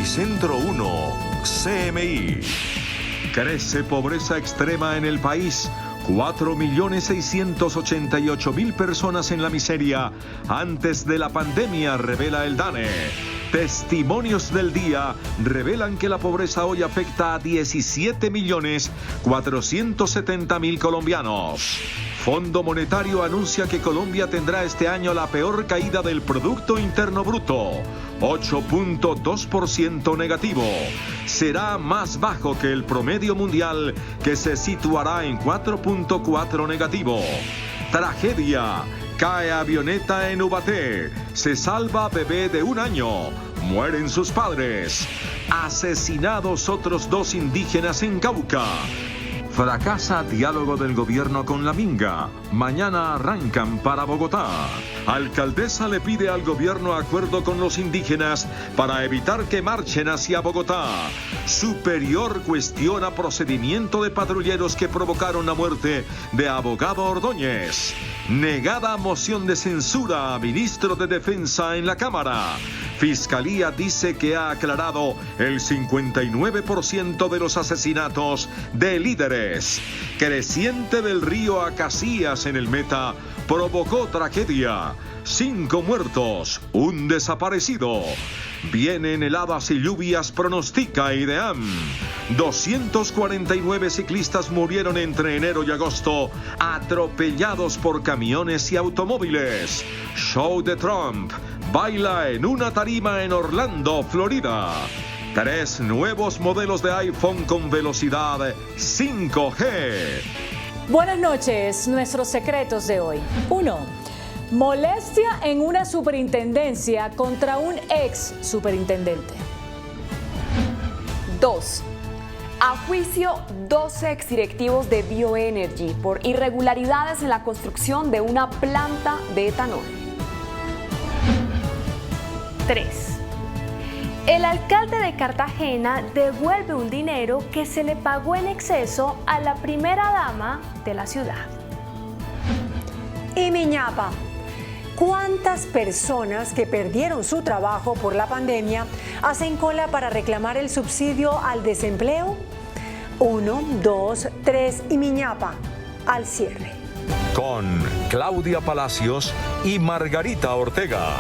Epicentro 1, CMI. Crece pobreza extrema en el país. 4.688.000 personas en la miseria antes de la pandemia, revela el DANE. Testimonios del día revelan que la pobreza hoy afecta a 17.470.000 colombianos. Fondo Monetario anuncia que Colombia tendrá este año la peor caída del Producto Interno Bruto, 8.2% negativo. Será más bajo que el promedio mundial, que se situará en 4.4 negativo. Tragedia. Cae avioneta en Ubaté. Se salva bebé de 1 año. Mueren sus padres. Asesinados otros 2 indígenas en Cauca. Fracasa diálogo del gobierno con la Minga. Mañana arrancan para Bogotá. Alcaldesa le pide al gobierno acuerdo con los indígenas para evitar que marchen hacia Bogotá. Superior cuestiona procedimiento de patrulleros que provocaron la muerte de abogado Ordóñez. Negada moción de censura a ministro de Defensa en la Cámara. Fiscalía dice que ha aclarado el 59% de los asesinatos de líderes. Creciente del río Acacías en el Meta provocó tragedia. 5 muertos, 1 desaparecido. Vienen heladas y lluvias, pronostica IDEAM. 249 ciclistas murieron entre enero y agosto, atropellados por camiones y automóviles. Show de Trump. Baila en una tarima en Orlando, Florida. 3 nuevos modelos de iPhone con velocidad 5G. Buenas noches, nuestros secretos de hoy. 1. Molestia en una superintendencia contra un ex superintendente. 2. A juicio 2 exdirectivos de Bioenergy por irregularidades en la construcción de una planta de etanol. 3. El alcalde de Cartagena devuelve un dinero que se le pagó en exceso a la primera dama de la ciudad. Y Miñapa, ¿cuántas personas que perdieron su trabajo por la pandemia hacen cola para reclamar el subsidio al desempleo? 1, 2, 3 y Miñapa, al cierre. Con Claudia Palacios y Margarita Ortega.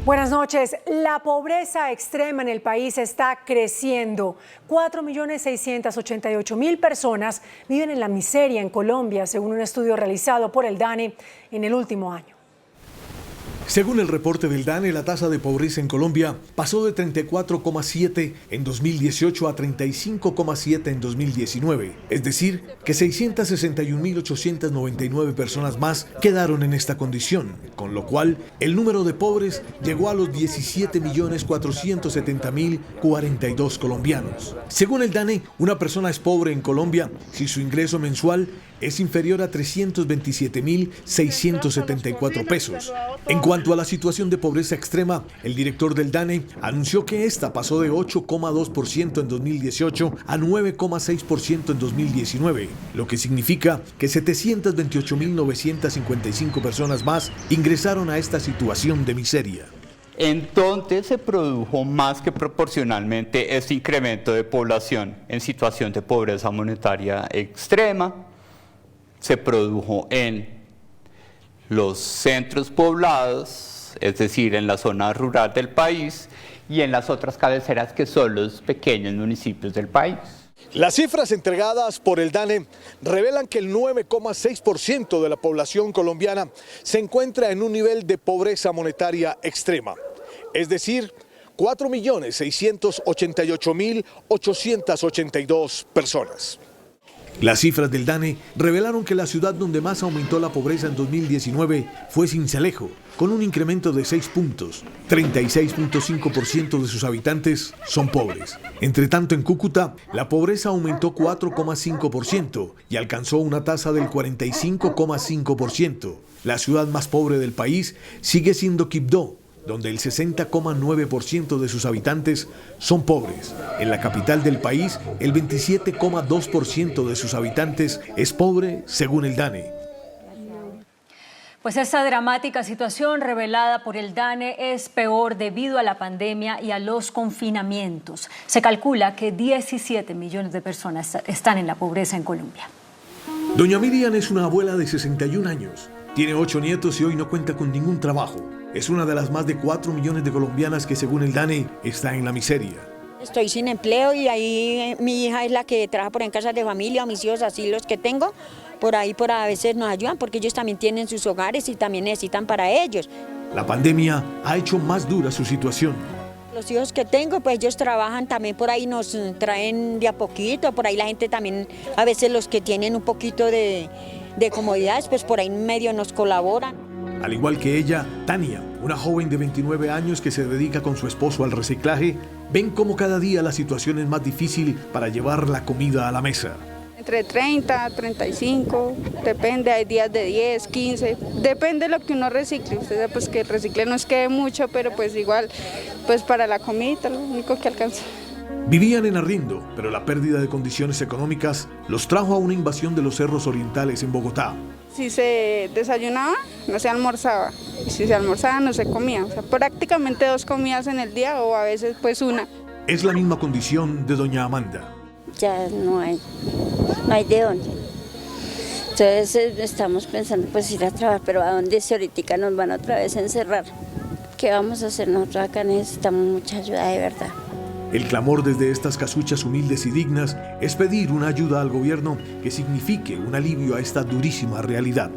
Buenas noches. La pobreza extrema en el país está creciendo. 4.688.000 personas viven en la miseria en Colombia, según un estudio realizado por el DANE en el último año. Según el reporte del DANE, la tasa de pobreza en Colombia pasó de 34,7 en 2018 a 35,7 en 2019. Es decir, que 661.899 personas más quedaron en esta condición, con lo cual el número de pobres llegó a los 17.470.042 colombianos. Según el DANE, una persona es pobre en Colombia si su ingreso mensual es inferior a 327.674 pesos. En cuanto a la situación de pobreza extrema, el director del DANE anunció que esta pasó de 8,2% en 2018 a 9,6% en 2019, lo que significa que 728.955 personas más ingresaron a esta situación de miseria. Entonces se produjo más que proporcionalmente este incremento de población en situación de pobreza monetaria extrema. Se produjo en los centros poblados, es decir, en la zona rural del país, y en las otras cabeceras que son los pequeños municipios del país. Las cifras entregadas por el DANE revelan que el 9,6% de la población colombiana se encuentra en un nivel de pobreza monetaria extrema, es decir, 4.688.882 personas. Las cifras del DANE revelaron que la ciudad donde más aumentó la pobreza en 2019 fue Sincelejo, con un incremento de 6 puntos. 36.5% de sus habitantes son pobres. Entre tanto, en Cúcuta, la pobreza aumentó 4,5% y alcanzó una tasa del 45,5%. La ciudad más pobre del país sigue siendo Quibdó, donde el 60,9% de sus habitantes son pobres. En la capital del país, el 27,2% de sus habitantes es pobre, según el DANE. Pues esta dramática situación revelada por el DANE es peor debido a la pandemia y a los confinamientos. Se calcula que 17 millones de personas están en la pobreza en Colombia. Doña Miriam es una abuela de 61 años. Tiene 8 nietos y hoy no cuenta con ningún trabajo. Es una de las más de 4 millones de colombianas que, según el DANE, está en la miseria. Estoy sin empleo y ahí mi hija es la que trabaja por en casas de familia, mis hijos así los que tengo. Por ahí a veces nos ayudan porque ellos también tienen sus hogares y también necesitan para ellos. La pandemia ha hecho más dura su situación. Los hijos que tengo, pues ellos trabajan también por ahí, nos traen de a poquito, por ahí la gente también, a veces los que tienen un poquito de comodidades, pues por ahí en medio nos colaboran. Al igual que ella, Tania, una joven de 29 años que se dedica con su esposo al reciclaje, ven cómo cada día la situación es más difícil para llevar la comida a la mesa. Entre 30, 35, depende, hay días de 10, 15, depende de lo que uno recicle. Usted sabe pues que el recicle no es que mucho, pero pues igual, pues para la comida, lo único que alcanza. Vivían en arriendo, pero la pérdida de condiciones económicas los trajo a una invasión de los cerros orientales en Bogotá. Si se desayunaba, no se almorzaba, y si se almorzaba, no se comía. O sea, prácticamente 2 comidas en el día o a veces pues una. Es la misma condición de doña Amanda. Ya no hay de dónde. Entonces estamos pensando pues ir a trabajar, pero ¿a dónde si ahorita nos van otra vez a encerrar? ¿Qué vamos a hacer? Nosotros acá necesitamos mucha ayuda de verdad. El clamor desde estas casuchas humildes y dignas es pedir una ayuda al gobierno que signifique un alivio a esta durísima realidad.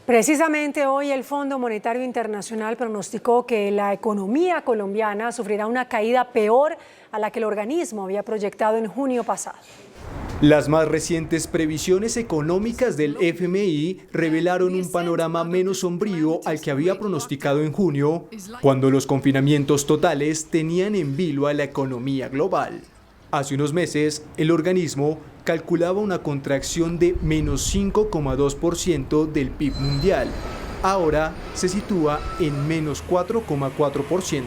Precisamente hoy el Fondo Monetario Internacional pronosticó que la economía colombiana sufrirá una caída peor a la que el organismo había proyectado en junio pasado. Las más recientes previsiones económicas del FMI revelaron un panorama menos sombrío al que había pronosticado en junio, cuando los confinamientos totales tenían en vilo a la economía global. Hace unos meses, el organismo calculaba una contracción de menos 5,2% del PIB mundial. Ahora se sitúa en menos 4,4%.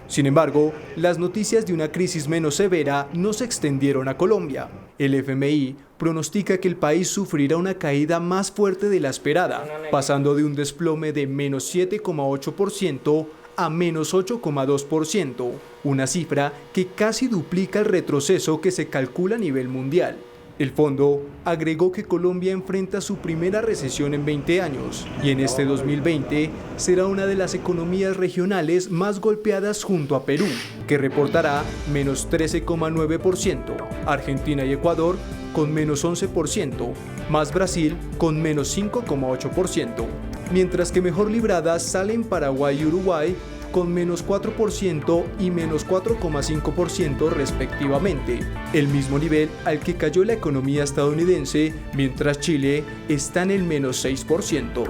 Sin embargo, las noticias de una crisis menos severa no se extendieron a Colombia. El FMI pronostica que el país sufrirá una caída más fuerte de la esperada, pasando de un desplome de menos 7,8% a menos 8,2%, una cifra que casi duplica el retroceso que se calcula a nivel mundial. El fondo agregó que Colombia enfrenta su primera recesión en 20 años y en este 2020 será una de las economías regionales más golpeadas junto a Perú, que reportará menos 13,9%, Argentina y Ecuador con menos 11%, más Brasil con menos 5,8%, mientras que mejor libradas salen Paraguay y Uruguay con menos 4% y menos 4,5% respectivamente, el mismo nivel al que cayó la economía estadounidense, mientras Chile está en el menos 6%.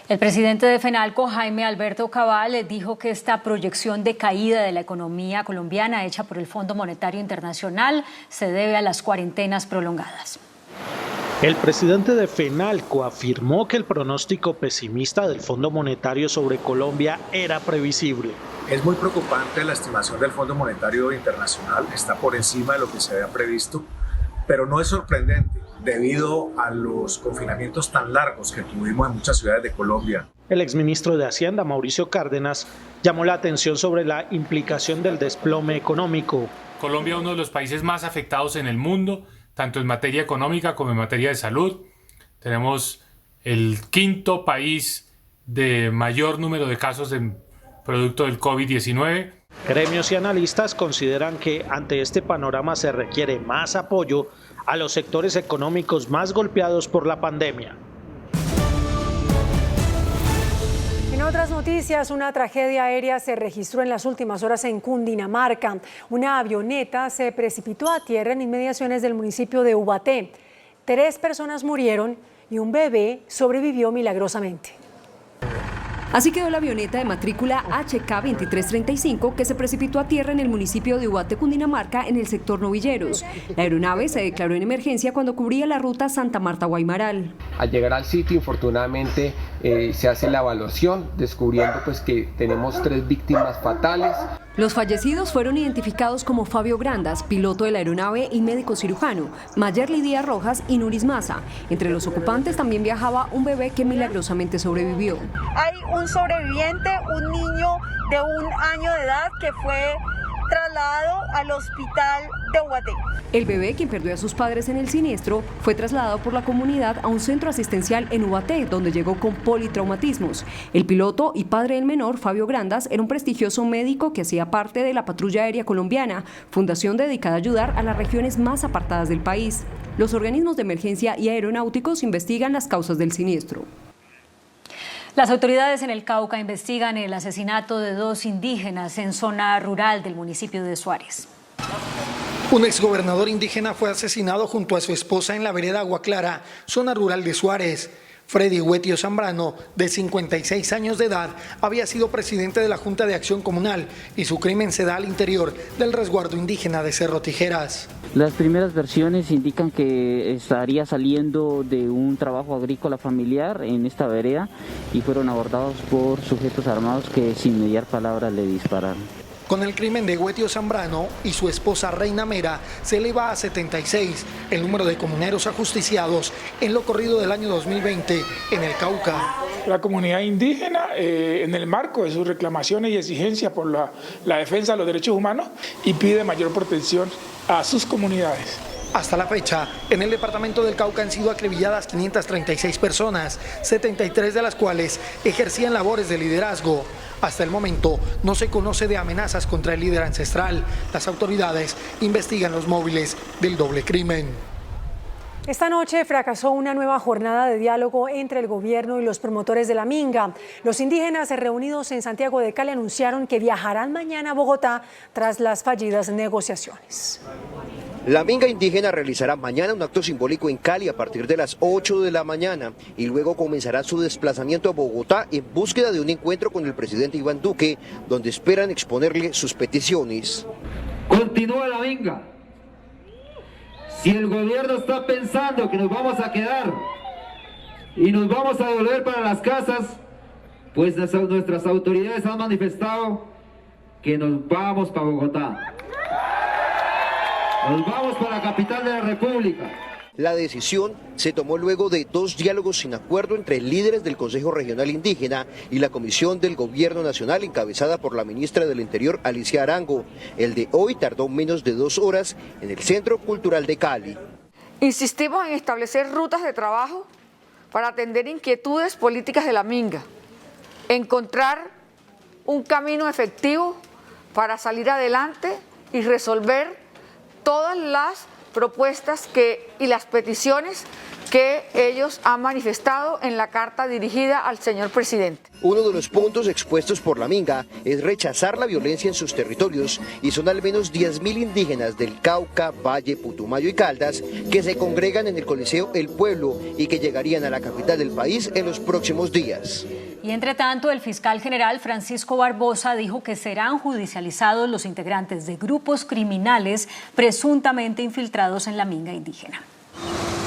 El presidente de FENALCO, Jaime Alberto Cabal, dijo que esta proyección de caída de la economía colombiana hecha por el Fondo Monetario Internacional se debe a las cuarentenas prolongadas. El presidente de FENALCO afirmó que el pronóstico pesimista del Fondo Monetario sobre Colombia era previsible. Es muy preocupante la estimación del Fondo Monetario Internacional, está por encima de lo que se había previsto, pero no es sorprendente debido a los confinamientos tan largos que tuvimos en muchas ciudades de Colombia. El exministro de Hacienda, Mauricio Cárdenas, llamó la atención sobre la implicación del desplome económico. Colombia es uno de los países más afectados en el mundo, tanto en materia económica como en materia de salud. Tenemos el 5º país de mayor número de casos de producto del COVID-19. Gremios y analistas consideran que ante este panorama se requiere más apoyo a los sectores económicos más golpeados por la pandemia. En otras noticias, una tragedia aérea se registró en las últimas horas en Cundinamarca. Una avioneta se precipitó a tierra en inmediaciones del municipio de Ubaté. 3 personas murieron y un bebé sobrevivió milagrosamente. Así quedó la avioneta de matrícula HK-2335 que se precipitó a tierra en el municipio de Ubaté, Cundinamarca, en el sector Novilleros. La aeronave se declaró en emergencia cuando cubría la ruta Santa Marta-Guaymaral. Al llegar al sitio, infortunadamente, se hace la evaluación, descubriendo pues que tenemos 3 víctimas fatales. Los fallecidos fueron identificados como Fabio Grandas, piloto de la aeronave y médico cirujano, Mayerly Díaz Rojas y Nuris Maza. Entre los ocupantes también viajaba un bebé que milagrosamente sobrevivió. Hay un sobreviviente, un niño de 1 año de edad que fue trasladado al hospital de Ubaté. El bebé, quien perdió a sus padres en el siniestro, fue trasladado por la comunidad a un centro asistencial en Ubaté, donde llegó con politraumatismos. El piloto y padre del menor, Fabio Grandas, era un prestigioso médico que hacía parte de la Patrulla Aérea Colombiana, fundación dedicada a ayudar a las regiones más apartadas del país. Los organismos de emergencia y aeronáuticos investigan las causas del siniestro. Las autoridades en el Cauca investigan el asesinato de 2 indígenas en zona rural del municipio de Suárez. Un exgobernador indígena fue asesinado junto a su esposa en la vereda Agua Clara, zona rural de Suárez. Freddy Huetio Zambrano, de 56 años de edad, había sido presidente de la Junta de Acción Comunal y su crimen se da al interior del resguardo indígena de Cerro Tijeras. Las primeras versiones indican que estaría saliendo de un trabajo agrícola familiar en esta vereda y fueron abordados por sujetos armados que sin mediar palabras le dispararon. Con el crimen de Huetio Zambrano y su esposa Reina Mera se eleva a 76 el número de comuneros ajusticiados en lo corrido del año 2020 en el Cauca. La comunidad indígena, en el marco de sus reclamaciones y exigencias por la defensa de los derechos humanos, y pide mayor protección a sus comunidades. Hasta la fecha, en el departamento del Cauca han sido acribilladas 536 personas, 73 de las cuales ejercían labores de liderazgo. Hasta el momento no se conoce de amenazas contra el líder ancestral. Las autoridades investigan los móviles del doble crimen. Esta noche fracasó una nueva jornada de diálogo entre el gobierno y los promotores de la minga. Los indígenas reunidos en Santiago de Cali anunciaron que viajarán mañana a Bogotá tras las fallidas negociaciones. La minga indígena realizará mañana un acto simbólico en Cali a partir de las 8 de la mañana y luego comenzará su desplazamiento a Bogotá en búsqueda de un encuentro con el presidente Iván Duque, donde esperan exponerle sus peticiones. Continúa la minga. Si el gobierno está pensando que nos vamos a quedar y nos vamos a volver para las casas, pues nuestras autoridades han manifestado que nos vamos para Bogotá. Nos vamos para la capital de la República. La decisión se tomó luego de 2 diálogos sin acuerdo entre líderes del Consejo Regional Indígena y la Comisión del Gobierno Nacional encabezada por la ministra del Interior, Alicia Arango. El de hoy tardó menos de 2 horas en el Centro Cultural de Cali. Insistimos en establecer rutas de trabajo para atender inquietudes políticas de la minga, encontrar un camino efectivo para salir adelante y resolver todas las propuestas y las peticiones que ellos han manifestado en la carta dirigida al señor presidente. Uno de los puntos expuestos por la minga es rechazar la violencia en sus territorios y son al menos 10.000 indígenas del Cauca, Valle, Putumayo y Caldas que se congregan en el Coliseo El Pueblo y que llegarían a la capital del país en los próximos días. Y entre tanto, el fiscal general Francisco Barbosa dijo que serán judicializados los integrantes de grupos criminales presuntamente infiltrados en la minga indígena.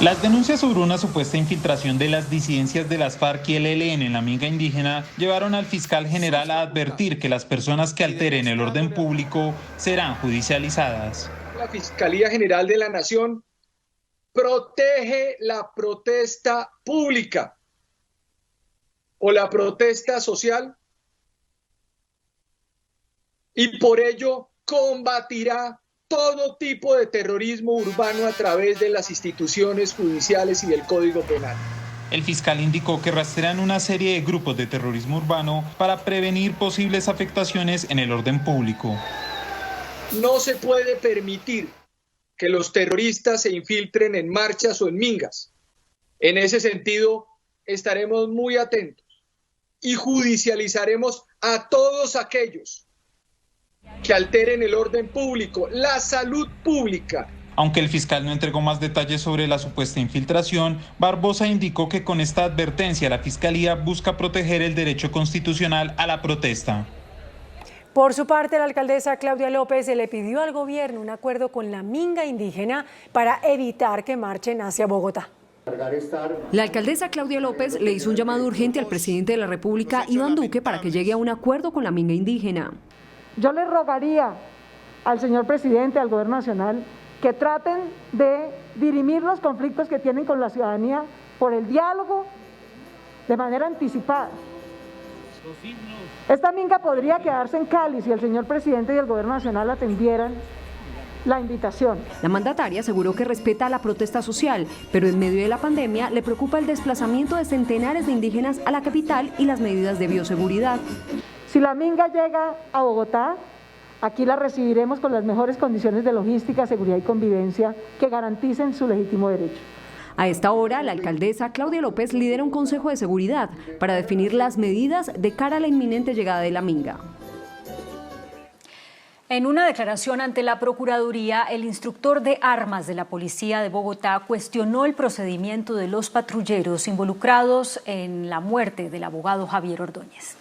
Las denuncias sobre una supuesta infiltración de las disidencias de las FARC y el ELN en la minga indígena llevaron al fiscal general a advertir que las personas que alteren el orden público serán judicializadas. La Fiscalía General de la Nación protege la protesta pública o la protesta social y por ello combatirá todo tipo de terrorismo urbano a través de las instituciones judiciales y del Código Penal. El fiscal indicó que rastrean una serie de grupos de terrorismo urbano para prevenir posibles afectaciones en el orden público. No se puede permitir que los terroristas se infiltren en marchas o en mingas. En ese sentido, estaremos muy atentos y judicializaremos a todos aquellos que alteren el orden público, la salud pública. Aunque el fiscal no entregó más detalles sobre la supuesta infiltración, Barbosa indicó que con esta advertencia la Fiscalía busca proteger el derecho constitucional a la protesta. Por su parte, la alcaldesa Claudia López le pidió al gobierno un acuerdo con la minga indígena para evitar que marchen hacia Bogotá. La alcaldesa Claudia López le hizo un llamado urgente al presidente de la República, Iván Duque, para que llegue a un acuerdo con la minga indígena. Yo le rogaría al señor presidente, al gobierno nacional, que traten de dirimir los conflictos que tienen con la ciudadanía por el diálogo de manera anticipada. Esta minga podría quedarse en Cali si el señor presidente y el gobierno nacional atendieran la invitación. La mandataria aseguró que respeta la protesta social, pero en medio de la pandemia le preocupa el desplazamiento de centenares de indígenas a la capital y las medidas de bioseguridad. Si la minga llega a Bogotá, aquí la recibiremos con las mejores condiciones de logística, seguridad y convivencia que garanticen su legítimo derecho. A esta hora, la alcaldesa Claudia López lidera un consejo de seguridad para definir las medidas de cara a la inminente llegada de la minga. En una declaración ante la Procuraduría, el instructor de armas de la Policía de Bogotá cuestionó el procedimiento de los patrulleros involucrados en la muerte del abogado Javier Ordóñez.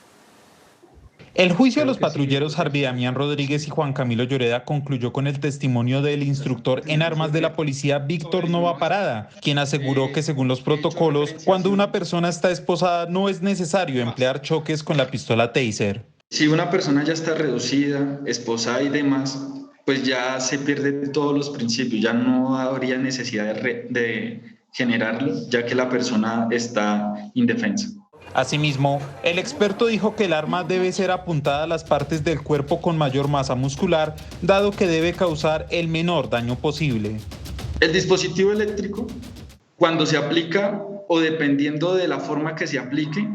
El juicio de los patrulleros Harvey Damián Rodríguez y Juan Camilo Lloreda concluyó con el testimonio del instructor en armas de la policía Víctor Nova Parada, quien aseguró que según los protocolos, cuando una persona está esposada no es necesario emplear choques con la pistola Taser. Si una persona ya está reducida, esposada y demás, pues ya se pierden todos los principios, ya no habría necesidad de generarlo, ya que la persona está indefensa. Asimismo, el experto dijo que el arma debe ser apuntada a las partes del cuerpo con mayor masa muscular, dado que debe causar el menor daño posible. El dispositivo eléctrico, cuando se aplica o dependiendo de la forma que se aplique,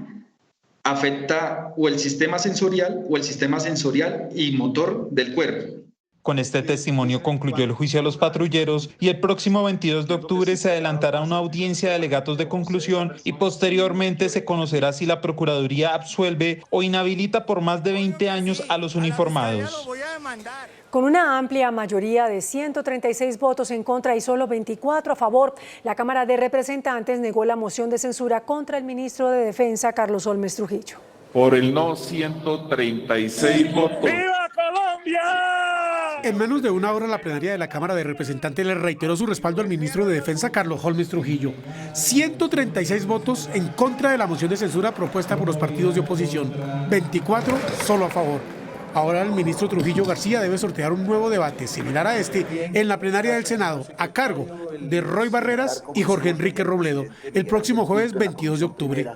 afecta o el sistema sensorial y motor del cuerpo. Con este testimonio concluyó el juicio a los patrulleros y el próximo 22 de octubre se adelantará una audiencia de alegatos de conclusión y posteriormente se conocerá si la Procuraduría absuelve o inhabilita por más de 20 años a los uniformados. Con una amplia mayoría de 136 votos en contra y solo 24 a favor, la Cámara de Representantes negó la moción de censura contra el ministro de Defensa, Carlos Holmes Trujillo. Por el no, 136 votos. ¡Viva Colombia! En menos de una hora, la plenaria de la Cámara de Representantes le reiteró su respaldo al ministro de Defensa, Carlos Holmes Trujillo. 136 votos en contra de la moción de censura propuesta por los partidos de oposición, 24 solo a favor. Ahora el ministro Trujillo García debe sortear un nuevo debate similar a este en la plenaria del Senado, a cargo de Roy Barreras y Jorge Enrique Robledo, el próximo jueves 22 de octubre.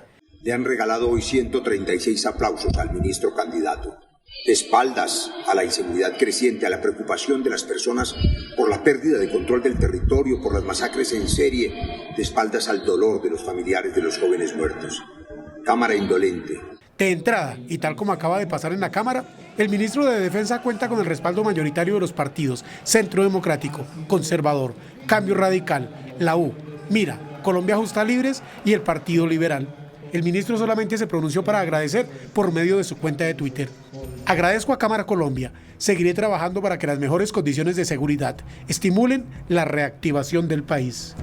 Le han regalado hoy 136 aplausos al ministro candidato. De espaldas a la inseguridad creciente, a la preocupación de las personas por la pérdida de control del territorio, por las masacres en serie, de espaldas al dolor de los familiares de los jóvenes muertos. Cámara indolente. De entrada, y tal como acaba de pasar en la Cámara, el ministro de Defensa cuenta con el respaldo mayoritario de los partidos Centro Democrático, Conservador, Cambio Radical, la U, Mira, Colombia Justa Libres y el Partido Liberal. El ministro solamente se pronunció para agradecer por medio de su cuenta de Twitter. Agradezco a Cámara Colombia. Seguiré trabajando para que las mejores condiciones de seguridad estimulen la reactivación del país.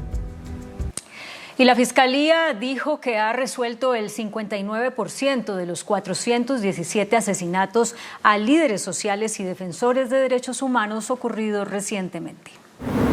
Y la Fiscalía dijo que ha resuelto el 59% de los 417 asesinatos a líderes sociales y defensores de derechos humanos ocurridos recientemente.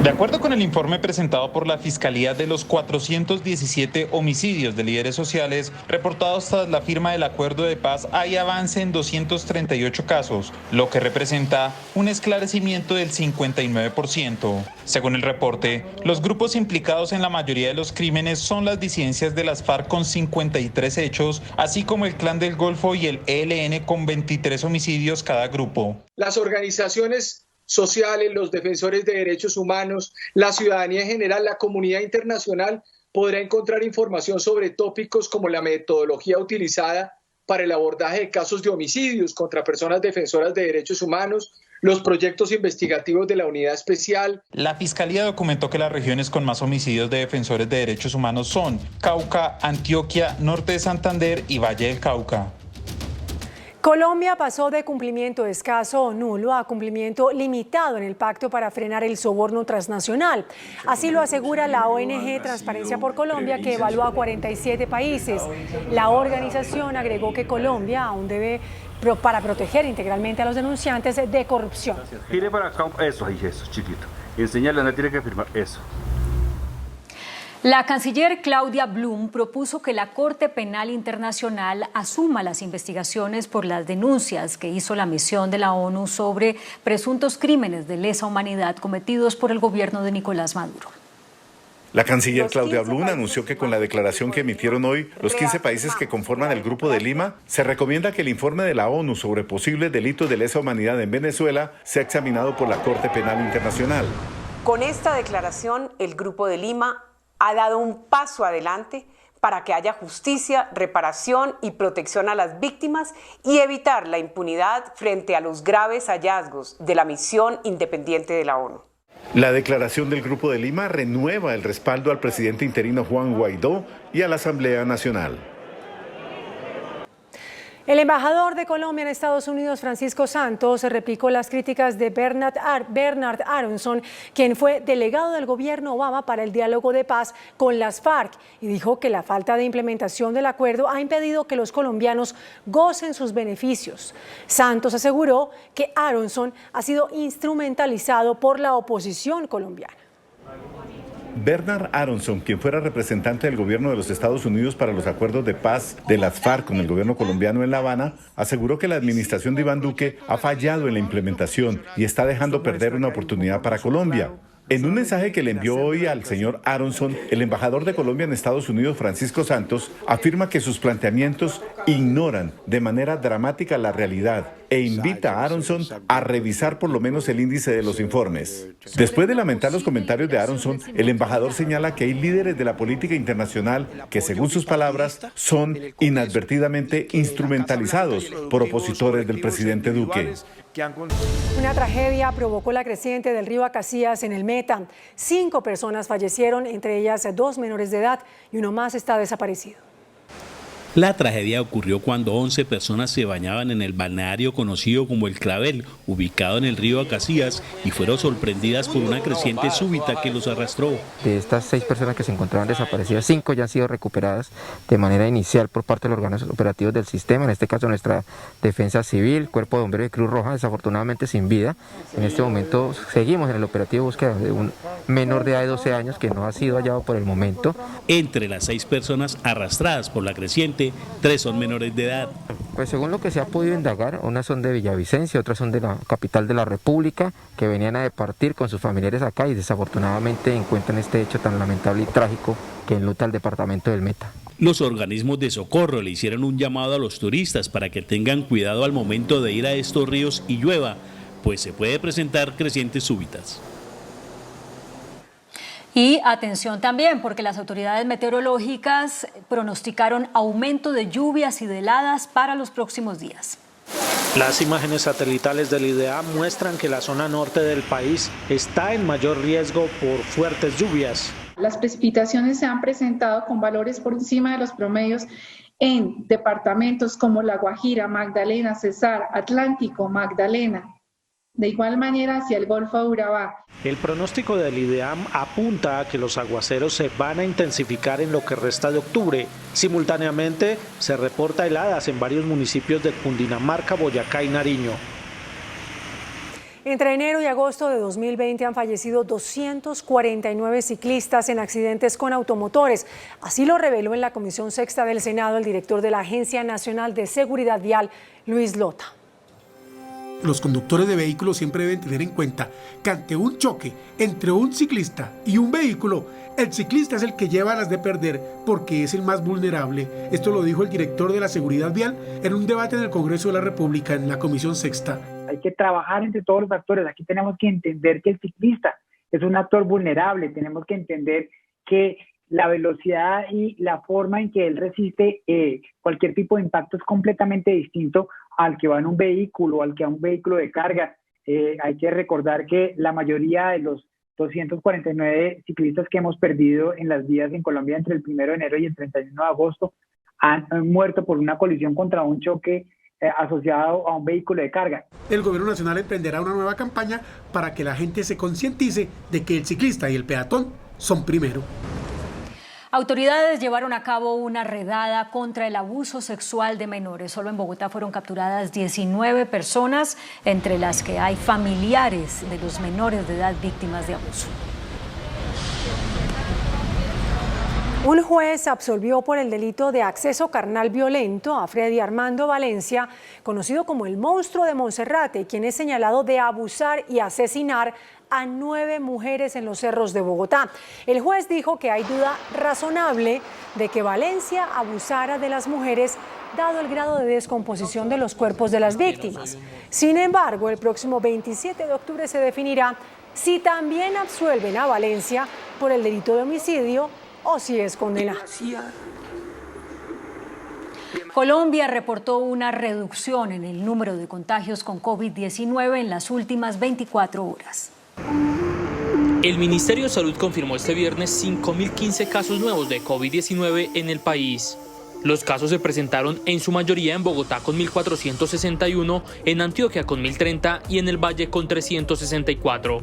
De acuerdo con el informe presentado por la Fiscalía, de los 417 homicidios de líderes sociales reportados tras la firma del acuerdo de paz, hay avance en 238 casos, lo que representa un esclarecimiento del 59%. Según el reporte, los grupos implicados en la mayoría de los crímenes son las disidencias de las FARC con 53 hechos, así como el Clan del Golfo y el ELN con 23 homicidios cada grupo. Las organizaciones sociales, los defensores de derechos humanos, la ciudadanía en general, la comunidad internacional podrá encontrar información sobre tópicos como la metodología utilizada para el abordaje de casos de homicidios contra personas defensoras de derechos humanos, los proyectos investigativos de la Unidad Especial. La Fiscalía documentó que las regiones con más homicidios de defensores de derechos humanos son Cauca, Antioquia, Norte de Santander y Valle del Cauca. Colombia pasó de cumplimiento escaso o nulo a cumplimiento limitado en el pacto para frenar el soborno transnacional. Así lo asegura la ONG Transparencia por Colombia, que evalúa a 47 países. La organización agregó que Colombia aún debe para proteger integralmente a los denunciantes de corrupción. Gire para acá, eso, chiquito. Y enseñarle dónde tiene que firmar, eso. La canciller Claudia Blum propuso que la Corte Penal Internacional asuma las investigaciones por las denuncias que hizo la misión de la ONU sobre presuntos crímenes de lesa humanidad cometidos por el gobierno de Nicolás Maduro. La canciller Claudia Blum anunció que con la declaración que emitieron hoy los 15 países que conforman el Grupo de Lima, se recomienda que el informe de la ONU sobre posibles delitos de lesa humanidad en Venezuela sea examinado por la Corte Penal Internacional. Con esta declaración, el Grupo de Lima ha dado un paso adelante para que haya justicia, reparación y protección a las víctimas y evitar la impunidad frente a los graves hallazgos de la misión independiente de la ONU. La declaración del Grupo de Lima renueva el respaldo al presidente interino Juan Guaidó y a la Asamblea Nacional. El embajador de Colombia en Estados Unidos, Francisco Santos, replicó las críticas de Bernard Aronson, quien fue delegado del gobierno Obama para el diálogo de paz con las FARC, y dijo que la falta de implementación del acuerdo ha impedido que los colombianos gocen sus beneficios. Santos aseguró que Aronson ha sido instrumentalizado por la oposición colombiana. Bernard Aronson, quien fuera representante del gobierno de los Estados Unidos para los acuerdos de paz de las FARC con el gobierno colombiano en La Habana, aseguró que la administración de Iván Duque ha fallado en la implementación y está dejando perder una oportunidad para Colombia. En un mensaje que le envió hoy al señor Aronson, el embajador de Colombia en Estados Unidos, Francisco Santos, afirma que sus planteamientos ignoran de manera dramática la realidad e invita a Aronson a revisar por lo menos el índice de los informes. Después de lamentar los comentarios de Aronson, el embajador señala que hay líderes de la política internacional que, según sus palabras, son inadvertidamente instrumentalizados por opositores del presidente Duque. Una tragedia provocó la creciente del río Acacías en el Meta. 5 personas fallecieron, entre ellas 2 menores de edad, y uno más está desaparecido. La tragedia ocurrió cuando 11 personas se bañaban en el balneario conocido como El Clavel, ubicado en el río Acacías, y fueron sorprendidas por una creciente súbita que los arrastró. De estas 6 personas que se encontraban desaparecidas, 5 ya han sido recuperadas de manera inicial por parte de los órganos operativos del sistema, en este caso nuestra Defensa Civil, Cuerpo de Bomberos y Cruz Roja, desafortunadamente sin vida. En este momento seguimos en el operativo de búsqueda de un menor de edad de 12 años que no ha sido hallado por el momento. Entre las 6 personas arrastradas por la creciente, 3 son menores de edad. Pues según lo que se ha podido indagar, unas son de Villavicencio, otras son de la capital de la República, que venían a departir con sus familiares acá y desafortunadamente encuentran este hecho tan lamentable y trágico que enluta al departamento del Meta. Los organismos de socorro le hicieron un llamado a los turistas para que tengan cuidado al momento de ir a estos ríos y llueva, pues se puede presentar crecientes súbitas. Y atención también, porque las autoridades meteorológicas pronosticaron aumento de lluvias y de heladas para los próximos días. Las imágenes satelitales del IDEAM muestran que la zona norte del país está en mayor riesgo por fuertes lluvias. Las precipitaciones se han presentado con valores por encima de los promedios en departamentos como La Guajira, Magdalena, Cesar, Atlántico, Magdalena. De igual manera hacia el Golfo de Urabá. El pronóstico del IDEAM apunta a que los aguaceros se van a intensificar en lo que resta de octubre. Simultáneamente se reporta heladas en varios municipios de Cundinamarca, Boyacá y Nariño. Entre enero y agosto de 2020 han fallecido 249 ciclistas en accidentes con automotores. Así lo reveló en la Comisión Sexta del Senado el director de la Agencia Nacional de Seguridad Vial, Luis Lota. Los conductores de vehículos siempre deben tener en cuenta que ante un choque entre un ciclista y un vehículo, el ciclista es el que lleva las de perder porque es el más vulnerable. Esto lo dijo el director de la Seguridad Vial en un debate en el Congreso de la República en la Comisión Sexta. Hay que trabajar entre todos los actores. Aquí tenemos que entender que el ciclista es un actor vulnerable. Tenemos que entender que la velocidad y la forma en que él resiste cualquier tipo de impacto es completamente distinto al que va en un vehículo, al que va en un vehículo de carga. Hay que recordar que la mayoría de los 249 ciclistas que hemos perdido en las vías en Colombia entre el 1 de enero y el 31 de agosto han muerto por una colisión contra un choque asociado a un vehículo de carga. El Gobierno Nacional emprenderá una nueva campaña para que la gente se concientice de que el ciclista y el peatón son primero. Autoridades llevaron a cabo una redada contra el abuso sexual de menores. Solo en Bogotá fueron capturadas 19 personas, entre las que hay familiares de los menores de edad víctimas de abuso. Un juez absolvió por el delito de acceso carnal violento a Freddy Armando Valencia, conocido como el monstruo de Monserrate, quien es señalado de abusar y asesinar a 9 mujeres en los cerros de Bogotá. El juez dijo que hay duda razonable de que Valencia abusara de las mujeres, dado el grado de descomposición de los cuerpos de las víctimas. Sin embargo, el próximo 27 de octubre se definirá si también absuelven a Valencia por el delito de homicidio o si es condenado. Colombia reportó una reducción en el número de contagios con COVID-19 en las últimas 24 horas. El Ministerio de Salud confirmó este viernes 5.015 casos nuevos de COVID-19 en el país. Los casos se presentaron en su mayoría en Bogotá con 1.461, en Antioquia con 1.030 y en el Valle con 364.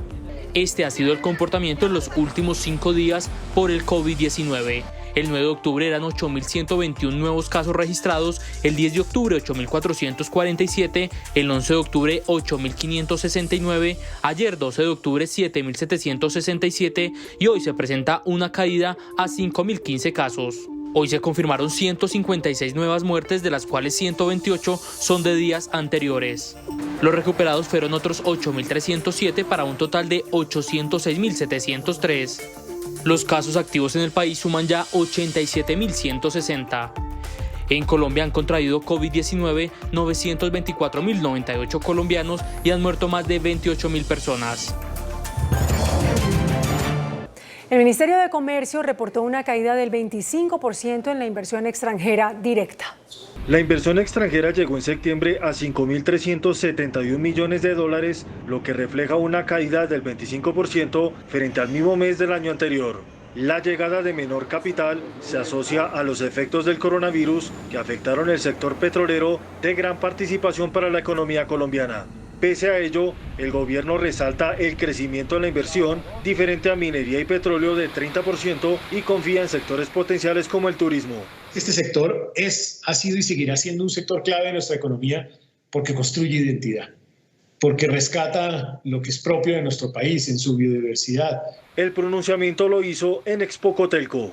Este ha sido el comportamiento en los últimos 5 días por el COVID-19. El 9 de octubre eran 8.121 nuevos casos registrados, el 10 de octubre 8.447, el 11 de octubre 8.569, ayer 12 de octubre 7.767 y hoy se presenta una caída a 5.015 casos. Hoy se confirmaron 156 nuevas muertes, de las cuales 128 son de días anteriores. Los recuperados fueron otros 8.307 para un total de 806.703. Los casos activos en el país suman ya 87.160. En Colombia han contraído COVID-19 924.098 colombianos y han muerto más de 28.000 personas. El Ministerio de Comercio reportó una caída del 25% en la inversión extranjera directa. La inversión extranjera llegó en septiembre a 5.371 millones de dólares, lo que refleja una caída del 25% frente al mismo mes del año anterior. La llegada de menor capital se asocia a los efectos del coronavirus que afectaron el sector petrolero, de gran participación para la economía colombiana. Pese a ello, el gobierno resalta el crecimiento en la inversión, diferente a minería y petróleo de 30%, y confía en sectores potenciales como el turismo. Este sector ha sido y seguirá siendo un sector clave de nuestra economía porque construye identidad, porque rescata lo que es propio de nuestro país en su biodiversidad. El pronunciamiento lo hizo en Expo Cotelco.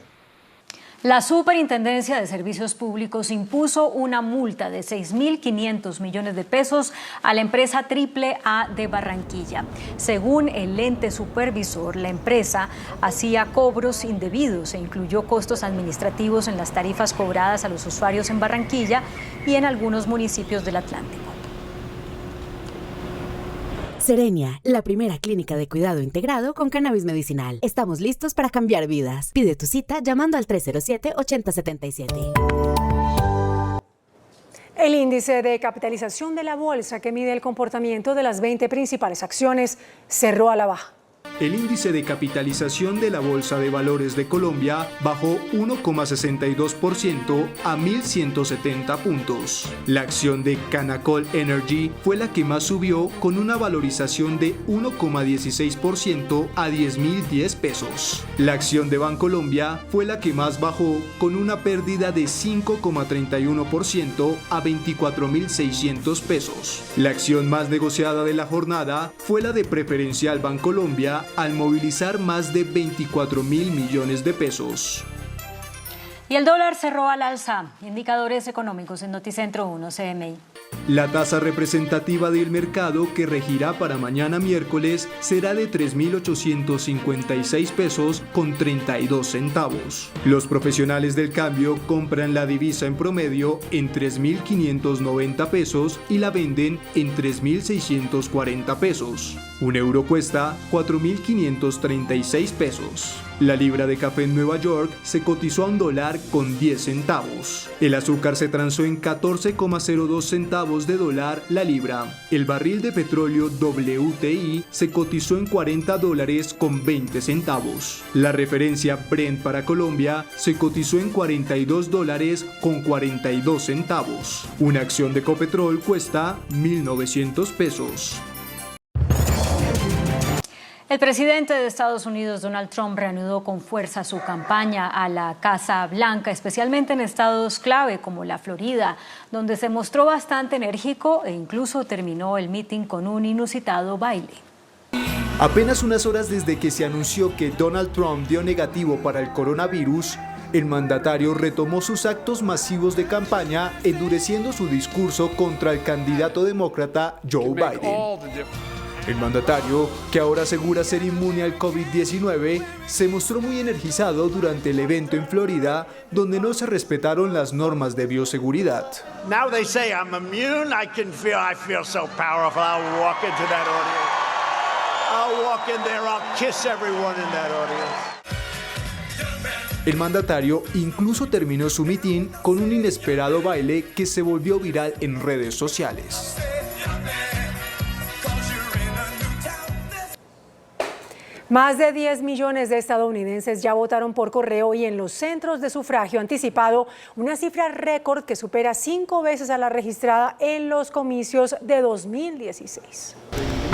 La Superintendencia de Servicios Públicos impuso una multa de 6.500 millones de pesos a la empresa AAA de Barranquilla. Según el ente supervisor, la empresa hacía cobros indebidos e incluyó costos administrativos en las tarifas cobradas a los usuarios en Barranquilla y en algunos municipios del Atlántico. Serenia, la primera clínica de cuidado integrado con cannabis medicinal. Estamos listos para cambiar vidas. Pide tu cita llamando al 307-8077. El índice de capitalización de la bolsa, que mide el comportamiento de las 20 principales acciones, cerró a la baja. El índice de capitalización de la Bolsa de Valores de Colombia bajó 1,62% a 1.170 puntos. La acción de Canacol Energy fue la que más subió, con una valorización de 1,16% a 10.010 pesos. La acción de Bancolombia fue la que más bajó, con una pérdida de 5,31% a 24.600 pesos. La acción más negociada de la jornada fue la de Preferencial Bancolombia, al movilizar más de 24.000 millones de pesos. Y el dólar cerró al alza. Indicadores económicos en Noticentro 1 CMI. La tasa representativa del mercado, que regirá para mañana miércoles, será de 3.856 pesos con 32 centavos. Los profesionales del cambio compran la divisa en promedio en 3.590 pesos y la venden en 3.640 pesos. Un euro cuesta 4.536 pesos. La libra de café en Nueva York se cotizó a $1.10. El azúcar se transó en 14,02 centavos de dólar la libra. El barril de petróleo WTI se cotizó en $40.20. La referencia Brent para Colombia se cotizó en $42.42. Una acción de Copetrol cuesta 1.900 pesos. El presidente de Estados Unidos, Donald Trump, reanudó con fuerza su campaña a la Casa Blanca, especialmente en estados clave como la Florida, donde se mostró bastante enérgico e incluso terminó el mitin con un inusitado baile. Apenas unas horas desde que se anunció que Donald Trump dio negativo para el coronavirus, el mandatario retomó sus actos masivos de campaña, endureciendo su discurso contra el candidato demócrata Joe Biden. El mandatario, que ahora asegura ser inmune al COVID-19, se mostró muy energizado durante el evento en Florida, donde no se respetaron las normas de bioseguridad. Now they say I'm immune. I feel so powerful. I'll walk into that audience. I'll walk in there. I'll kiss everyone in that audience. El mandatario incluso terminó su mitin con un inesperado baile que se volvió viral en redes sociales. Más de 10 millones de estadounidenses ya votaron por correo y en los centros de sufragio anticipado, una cifra récord que supera 5 veces a la registrada en los comicios de 2016.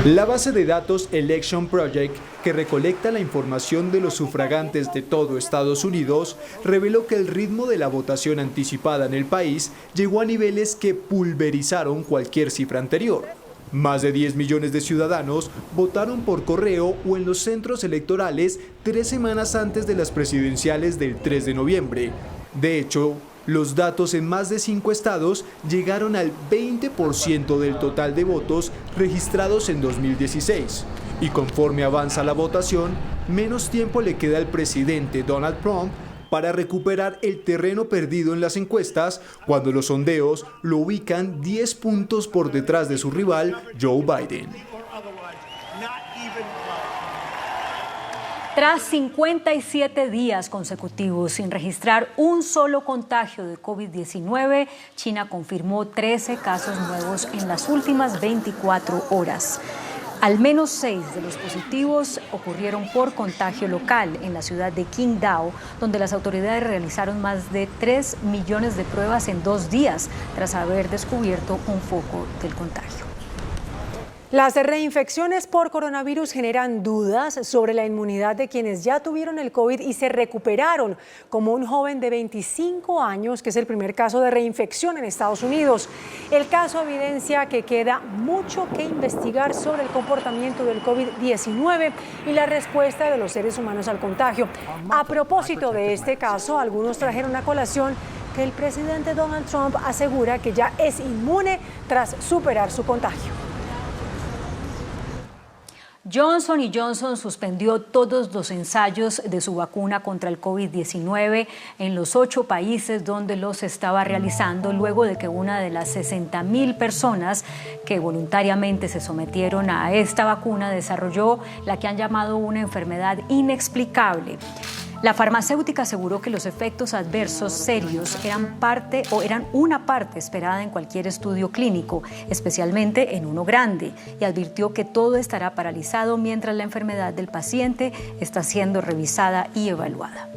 La base de datos Election Project, que recolecta la información de los sufragantes de todo Estados Unidos, reveló que el ritmo de la votación anticipada en el país llegó a niveles que pulverizaron cualquier cifra anterior. Más de 10 millones de ciudadanos votaron por correo o en los centros electorales 3 semanas antes de las presidenciales del 3 de noviembre. De hecho, los datos en más de 5 estados llegaron al 20% del total de votos registrados en 2016. Y conforme avanza la votación, menos tiempo le queda al presidente Donald Trump para recuperar el terreno perdido en las encuestas, cuando los sondeos lo ubican 10 puntos por detrás de su rival, Joe Biden. Tras 57 días consecutivos sin registrar un solo contagio de COVID-19, China confirmó 13 casos nuevos en las últimas 24 horas. Al menos 6 de los positivos ocurrieron por contagio local en la ciudad de Qingdao, donde las autoridades realizaron más de 3 millones de pruebas en 2 días, tras haber descubierto un foco del contagio. Las reinfecciones por coronavirus generan dudas sobre la inmunidad de quienes ya tuvieron el COVID y se recuperaron, como un joven de 25 años, que es el primer caso de reinfección en Estados Unidos. El caso evidencia que queda mucho que investigar sobre el comportamiento del COVID-19 y la respuesta de los seres humanos al contagio. A propósito de este caso, algunos trajeron a colación que el presidente Donald Trump asegura que ya es inmune tras superar su contagio. Johnson & Johnson suspendió todos los ensayos de su vacuna contra el COVID-19 en los 8 países donde los estaba realizando, luego de que una de las 60,000 personas que voluntariamente se sometieron a esta vacuna desarrolló la que han llamado una enfermedad inexplicable. La farmacéutica aseguró que los efectos adversos serios eran una parte esperada en cualquier estudio clínico, especialmente en uno grande, y advirtió que todo estará paralizado mientras la enfermedad del paciente está siendo revisada y evaluada.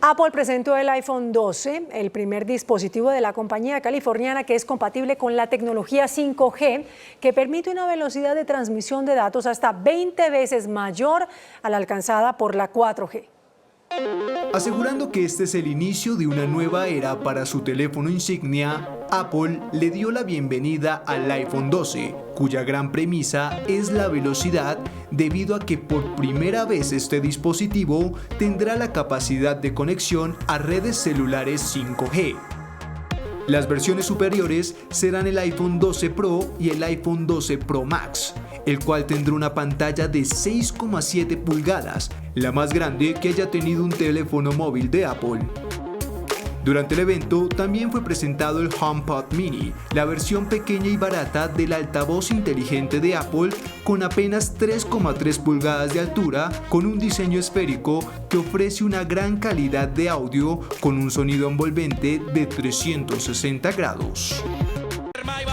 Apple presentó el iPhone 12, el primer dispositivo de la compañía californiana que es compatible con la tecnología 5G, que permite una velocidad de transmisión de datos hasta 20 veces mayor a la alcanzada por la 4G. Asegurando que este es el inicio de una nueva era para su teléfono insignia, Apple le dio la bienvenida al iPhone 12, cuya gran premisa es la velocidad, debido a que por primera vez este dispositivo tendrá la capacidad de conexión a redes celulares 5G. Las versiones superiores serán el iPhone 12 Pro y el iPhone 12 Pro Max, el cual tendrá una pantalla de 6,7 pulgadas, la más grande que haya tenido un teléfono móvil de Apple. Durante el evento también fue presentado el HomePod Mini, la versión pequeña y barata del altavoz inteligente de Apple, con apenas 3,3 pulgadas de altura, con un diseño esférico que ofrece una gran calidad de audio con un sonido envolvente de 360 grados.